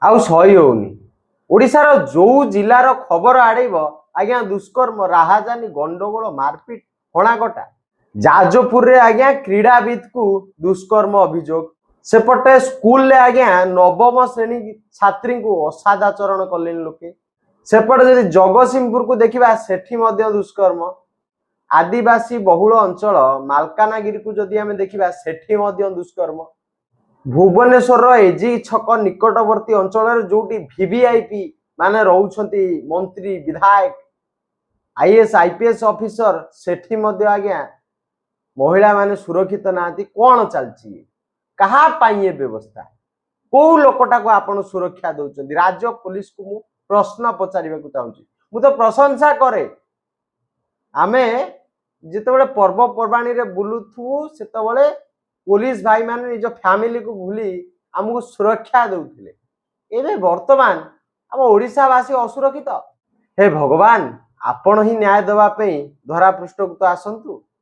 आउ सही होनी ओडिशार जो जिलार खबर आड़ब आज्ञा दुष्कर्म राहाजानी गंडगोल मारपिट हणाकटा जाजपुर रे आज्ञा क्रीड़ाविद को दुष्कर्म अभियोग सेपटे स्कूल आज्ञा नवम श्रेणी छात्री को असादाचरण कले लोके सेपटे जदि जगतसिंहपुर को देखा सेठी दुष्कर्म आदिवासी बहुल अंचल मालकानगिरी को जदि आम देखा सेठी दुष्कर्म भुवनेश्वर एजी छक निकटवर्ती अंचल जो वीवीआईपी माने रहउछंती मंत्री विधायक आईएएस आईपीएस ऑफिसर सेठी आज्ञा महिला माने सुरक्षित नाती कौन चलती कहा ये व्यवस्था कौ लोकटा को आपण सुरक्षा दौरान राज्य पुलिस को मु प्रश्न पचार चाहूँगी मु तो प्रशंसा करे आमे जिते पर्वपर्वाणी रे बुलुथु सेतबले पुलिस भाई माने निज फैमिली को भूली आमको सुरक्षा दौले एवं वर्तमान आम ओडिशावासी असुरक्षित हे भगवान आपण ही न्याय देवाई धरा पृष्ठ को तो आसतु।